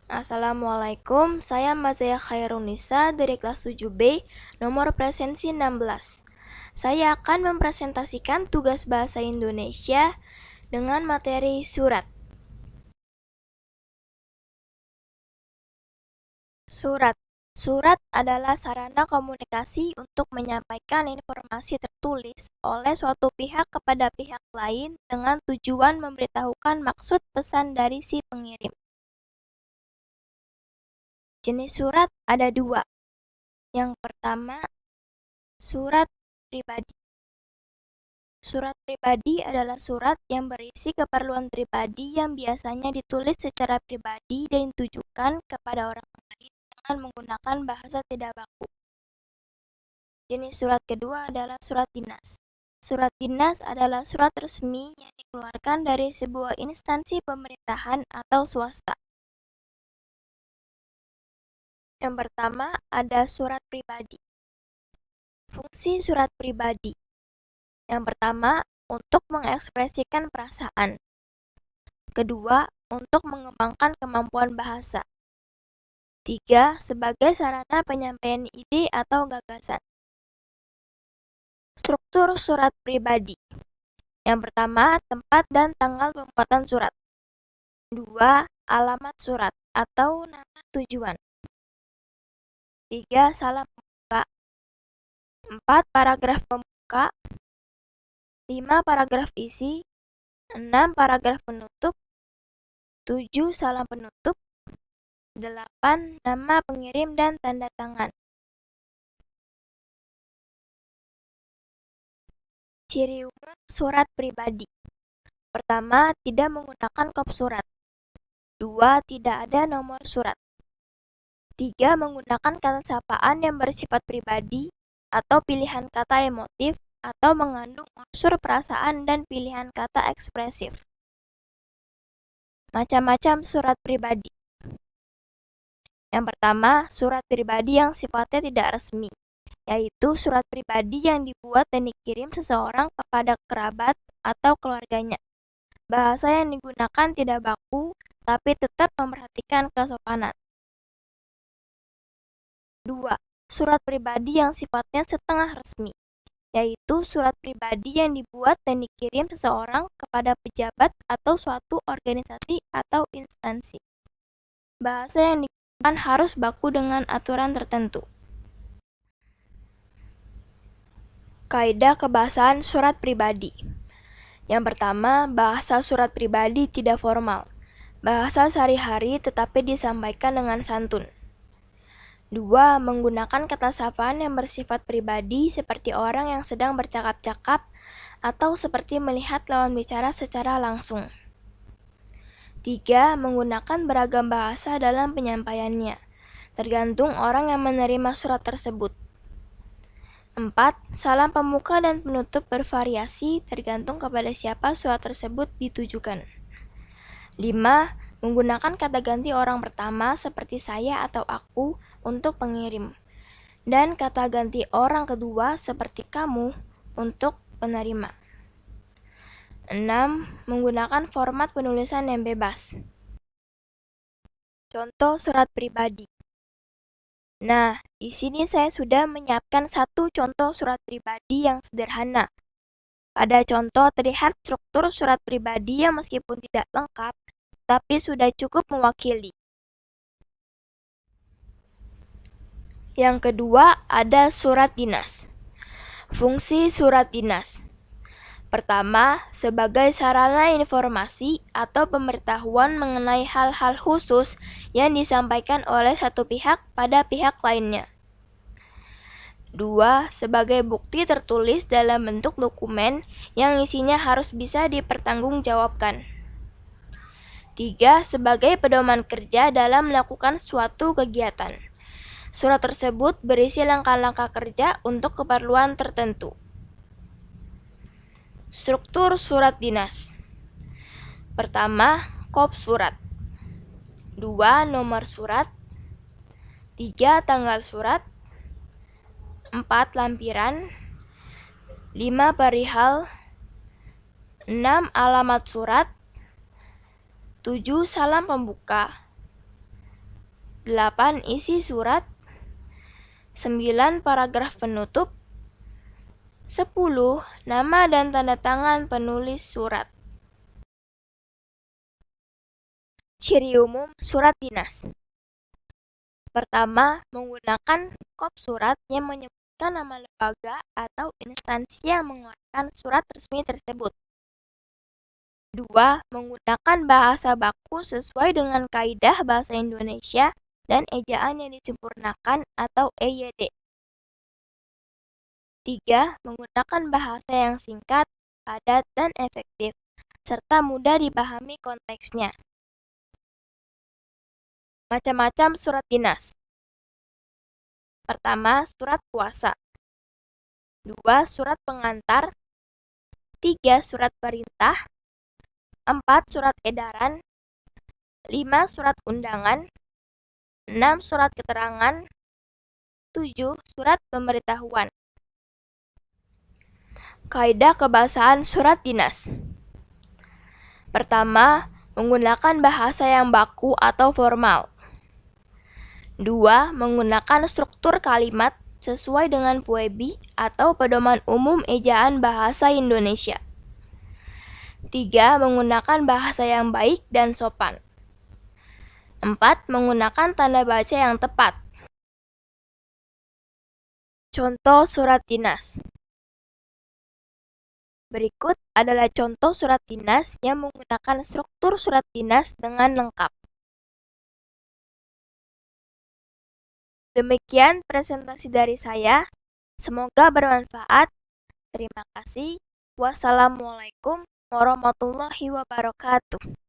Assalamualaikum, saya Mazaya Khairunisa dari kelas 7B, nomor presensi 16. Saya akan mempresentasikan tugas bahasa Indonesia dengan materi surat. Surat adalah sarana komunikasi untuk menyampaikan informasi tertulis oleh suatu pihak kepada pihak lain dengan tujuan memberitahukan maksud pesan dari si pengirim. Jenis surat ada dua. Yang pertama, surat pribadi. Surat pribadi adalah surat yang berisi keperluan pribadi yang biasanya ditulis secara pribadi dan ditujukan kepada orang lain dengan menggunakan bahasa tidak baku. Jenis surat kedua adalah surat dinas. Surat dinas adalah surat resmi yang dikeluarkan dari sebuah instansi pemerintahan atau swasta. Yang pertama ada surat pribadi. Fungsi surat pribadi. Yang pertama, untuk mengekspresikan perasaan. Kedua, untuk mengembangkan kemampuan bahasa. 3. Sebagai sarana penyampaian ide atau gagasan. Struktur surat pribadi. Yang pertama, tempat dan tanggal pembuatan surat. 2. Alamat surat atau nama tujuan. 3. Salam pembuka. 4. Paragraf pembuka. 5. Paragraf isi. 6. Paragraf penutup. 7. Salam penutup. 8. Nama pengirim dan tanda tangan. Ciri umum surat pribadi. Pertama, tidak menggunakan kop surat. 2. Tidak ada nomor surat. 3. Menggunakan kata sapaan yang bersifat pribadi atau pilihan kata emotif atau mengandung unsur perasaan dan pilihan kata ekspresif. Macam-macam surat pribadi. Yang pertama, surat pribadi yang sifatnya tidak resmi, yaitu surat pribadi yang dibuat dan dikirim seseorang kepada kerabat atau keluarganya. Bahasa yang digunakan tidak baku, tapi tetap memperhatikan kesopanan. 2. Surat pribadi yang sifatnya setengah resmi, yaitu surat pribadi yang dibuat dan dikirim seseorang kepada pejabat atau suatu organisasi atau instansi. Bahasa yang digunakan harus baku dengan aturan tertentu. Kaidah kebahasaan surat pribadi. Yang pertama, bahasa surat pribadi tidak formal. Bahasa sehari-hari tetapi disampaikan dengan santun. 2. Menggunakan kata sapaan yang bersifat pribadi seperti orang yang sedang bercakap-cakap atau seperti melihat lawan bicara secara langsung. 3. Menggunakan beragam bahasa dalam penyampaiannya, tergantung orang yang menerima surat tersebut. 4. Salam pembuka dan penutup bervariasi tergantung kepada siapa surat tersebut ditujukan. 5. Menggunakan kata ganti orang pertama seperti saya atau aku untuk pengirim, dan kata ganti orang kedua seperti kamu untuk penerima. 6. Menggunakan format penulisan yang bebas. Contoh surat pribadi. Nah, di sini saya sudah menyiapkan satu contoh surat pribadi yang sederhana. Pada contoh terlihat struktur surat pribadi yang meskipun tidak lengkap, tapi sudah cukup mewakili. Yang kedua, ada surat dinas. Fungsi surat dinas. Pertama, sebagai sarana informasi atau pemberitahuan mengenai hal-hal khusus yang disampaikan oleh satu pihak pada pihak lainnya. 2. Sebagai bukti tertulis dalam bentuk dokumen yang isinya harus bisa dipertanggungjawabkan. 3. Sebagai pedoman kerja dalam melakukan suatu kegiatan. Surat tersebut berisi langkah-langkah kerja untuk keperluan tertentu. Struktur surat dinas. Pertama, kop surat. 2. Nomor surat. 3. Tanggal surat. 4. Lampiran. 5. Perihal. 6. Alamat surat. 7. Salam pembuka. 8. Isi surat. 9. Paragraf penutup. 10. Nama dan tanda tangan penulis surat. Ciri umum surat dinas. Pertama, menggunakan kop surat yang menyebutkan nama lembaga atau instansi yang mengeluarkan surat resmi tersebut. 2. Menggunakan bahasa baku sesuai dengan kaidah bahasa Indonesia dan ejaan yang disempurnakan atau EYD. 3. Menggunakan bahasa yang singkat, padat, dan efektif, serta mudah dipahami konteksnya. Macam-macam surat dinas. Pertama, surat kuasa. 2. Surat pengantar. 3. Surat perintah. 4. Surat edaran. 5. Surat undangan. 6. Surat keterangan. 7. Surat pemberitahuan. Kaidah kebahasaan surat dinas. Pertama, menggunakan bahasa yang baku atau formal. 2. Menggunakan struktur kalimat sesuai dengan PUEBI atau Pedoman Umum Ejaan Bahasa Indonesia. 3. Menggunakan bahasa yang baik dan sopan. 4. Menggunakan tanda baca yang tepat. Contoh surat dinas. Berikut adalah contoh surat dinas yang menggunakan struktur surat dinas dengan lengkap. Demikian presentasi dari saya. Semoga bermanfaat. Terima kasih. Wassalamualaikum warahmatullahi wabarakatuh.